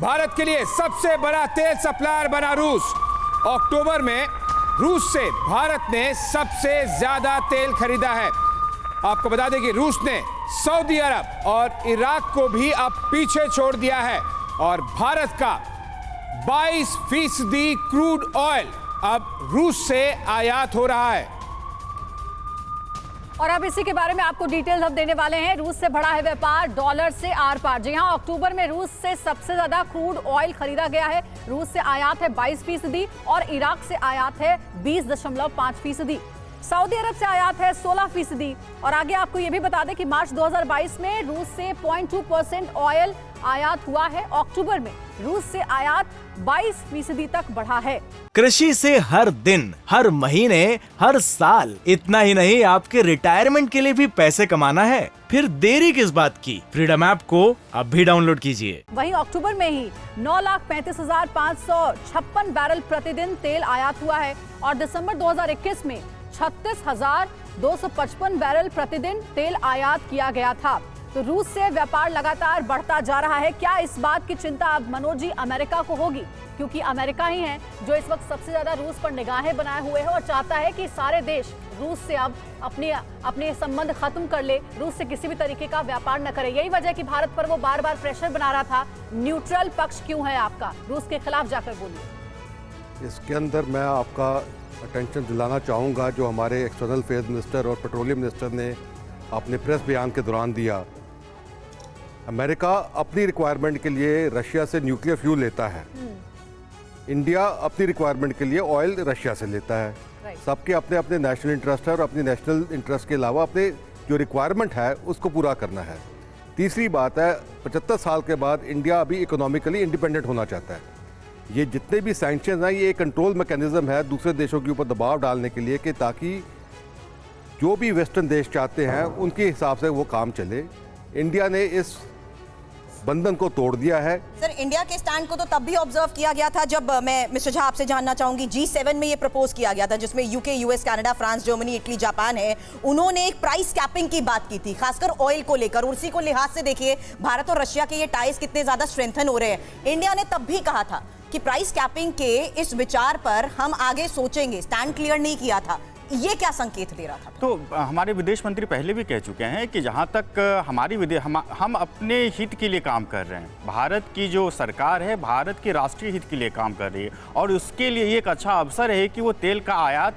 भारत के लिए सबसे बड़ा तेल सप्लायर बना रूस। अक्टूबर में रूस से भारत ने सबसे ज्यादा तेल खरीदा है। आपको बता दें कि रूस ने सऊदी अरब और इराक को भी अब पीछे छोड़ दिया है और भारत का 22% क्रूड ऑयल अब रूस से आयात हो रहा है। और अब इसी के बारे में आपको डिटेल्स अब देने वाले हैं। रूस से बढ़ा है व्यापार डॉलर से आर पार। जी हां, अक्टूबर में रूस से सबसे ज्यादा क्रूड ऑयल खरीदा गया है। रूस से आयात है 22% और इराक से आयात है 20.5%। सऊदी अरब से आयात है 16%। और आगे आपको ये भी बता दें कि मार्च 2022 में रूस से 0.2% ऑयल आयात हुआ है। अक्टूबर में रूस से आयात 22% तक बढ़ा है। कृषि से हर दिन, हर महीने, हर साल, इतना ही नहीं आपके रिटायरमेंट के लिए भी पैसे कमाना है, फिर देरी किस बात की? फ्रीडम ऐप को अब भी डाउनलोड कीजिए। वहीं अक्टूबर में ही 9,35,556 बैरल प्रतिदिन तेल आयात हुआ है और दिसंबर 2021 में 36,255 बैरल प्रतिदिन तेल आयात किया गया था। तो रूस से व्यापार लगातार बढ़ता जा रहा है। क्या इस बात की चिंता अब मनोज जी अमेरिका को होगी? क्योंकि अमेरिका ही है जो इस वक्त सबसे ज्यादा रूस पर निगाहें बनाए हुए है और चाहता है कि सारे देश रूस से अब अपने संबंध खत्म कर ले, रूस से किसी भी तरीके का व्यापार न करे। यही वजह है कि भारत पर वो बार बार प्रेशर बना रहा था। न्यूट्रल पक्ष क्यों है आपका? रूस के खिलाफ जाकर बोलिए। इसके अंदर मैं आपका अटेंशन दिलाना चाहूँगा जो हमारे एक्सटर्नल अफेयर्स मिनिस्टर और पेट्रोलियम मिनिस्टर ने अपने प्रेस बयान के दौरान दिया। अमेरिका अपनी रिक्वायरमेंट के लिए रशिया से न्यूक्लियर फ्यूल लेता है, इंडिया अपनी रिक्वायरमेंट के लिए ऑयल रशिया से लेता है। सबके अपने अपने नेशनल इंटरेस्ट है और अपनी नेशनल इंटरेस्ट के अलावा अपने जो रिक्वायरमेंट है उसको पूरा करना है। तीसरी बात है, 75 साल के बाद इंडिया अभी इकोनॉमिकली इंडिपेंडेंट होना चाहता है। ये जितने भी सैंक्शन हैं ये कंट्रोल मैकेनिज्म है दूसरे देशों के ऊपर दबाव डालने के लिए कि ताकि जो भी वेस्टर्न देश चाहते हैं उनके हिसाब से वो काम चले। इंडिया ने इस बंधन को तोड़ दिया है। सर, इंडिया के स्टैंड को तो तब भी ऑब्जर्व किया गया था जब मैं मिस्टर झा आपसे जानना चाहूंगी G7 में ये प्रपोज किया गया था जिसमें UK, US, Canada, France, Germany, Italy, Japan है। उन्होंने एक प्राइस कैपिंग की बात की थी खासकर ऑयल को लेकर। उसी को लिहाज से देखिए भारत और रशिया के ये टाइज कितने ज्यादा स्ट्रेंथन हो रहे हैं। इंडिया ने तब भी कहा था कि प्राइस कैपिंग के इस विचार पर हम आगे सोचेंगे, स्टैंड क्लियर नहीं किया था। ये क्या संकेत दे रहा था? तो हमारे विदेश मंत्री पहले भी कह चुके हैं कि जहां तक हम अपने हित के लिए काम कर रहे हैं। भारत की जो सरकार है भारत के राष्ट्रीय हित के लिए काम कर रही है और उसके लिए एक अच्छा अवसर है कि वो तेल का आयात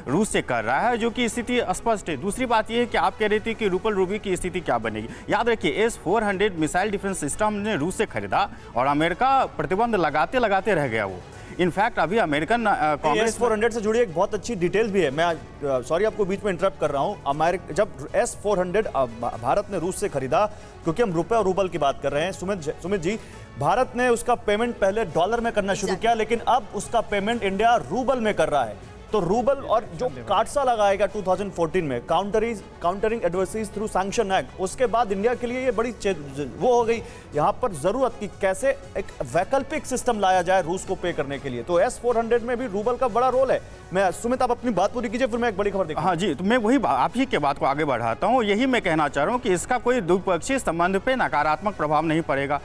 रूस से कर रहा है, जो कि स्थिति स्पष्ट है। दूसरी बात ये है कि आप कह रहे थे कि रूबल रूबी की स्थिति क्या बनेगी। याद रखिए S-400 मिसाइल डिफेंस सिस्टम ने रूस से खरीदा और अमेरिका प्रतिबंध लगाते लगाते रह गया। वो इनफैक्ट अभी अमेरिकन कांग्रेस S-400 से जुड़ी एक बहुत अच्छी डिटेल भी है। मैं सॉरी आपको बीच में इंटरप्ट कर रहा हूं। अमेरिका जब S-400 भारत ने रूस से खरीदा, क्योंकि हम रुपए और रूबल की बात कर रहे हैं सुमित जी, भारत ने उसका पेमेंट पहले डॉलर में करना शुरू किया लेकिन अब उसका पेमेंट इंडिया रूबल में कर रहा है। तो रूबल और जो काटसा लगाएगा 2014 में countering adversaries through sanction act, उसके बाद इंडिया के लिए ये बड़ी वो हो गई यहाँ पर जरूरत कि कैसे एक वैकल्पिक सिस्टम लाया जाए रूस को पे करने के लिए। तो S-400 में भी रूबल का बड़ा रोल है। मैं सुमित आप अपनी बात पूरी कीजिए, फिर मैं एक बड़ी खबर देखूंगा। हाँ जी, तो मैं वही आप ही के बात को आगे बढ़ाता हूँ। यही मैं कहना चाह रहा हूँ कि इसका कोई द्विपक्षीय संबंध पे नकारात्मक प्रभाव नहीं पड़ेगा।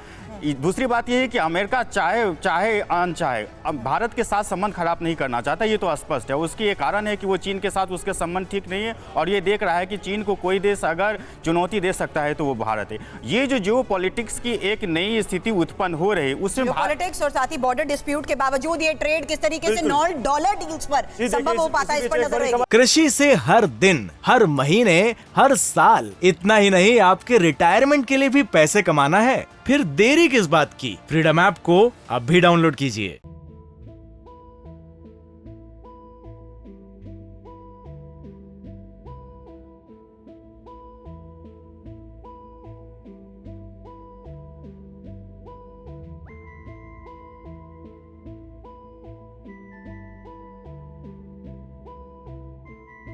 दूसरी बात यह है कि अमेरिका चाहे अनचाहे अब भारत के साथ संबंध खराब नहीं करना चाहता, ये तो स्पष्ट है। उसकी एक कारण है कि वो चीन के साथ उसके संबंध ठीक नहीं है और ये देख रहा है कि चीन को कोई देश अगर चुनौती दे सकता है तो वो भारत है। ये जो जियो पॉलिटिक्स की एक नई स्थिति उत्पन्न हो रही है उसमें पॉलिटिक्स और साथ ही बॉर्डर डिस्प्यूट के बावजूद ये ट्रेड किस तरीके से $9 डील्स पर संभव हो पाता है, इस पर नजर रहेगी। कृषि से हर दिन, हर महीने, हर साल, इतना ही नहीं आपके रिटायरमेंट के लिए भी पैसे कमाना है, फिर देरी किस बात की? फ्रीडम ऐप को अब भी डाउनलोड कीजिए।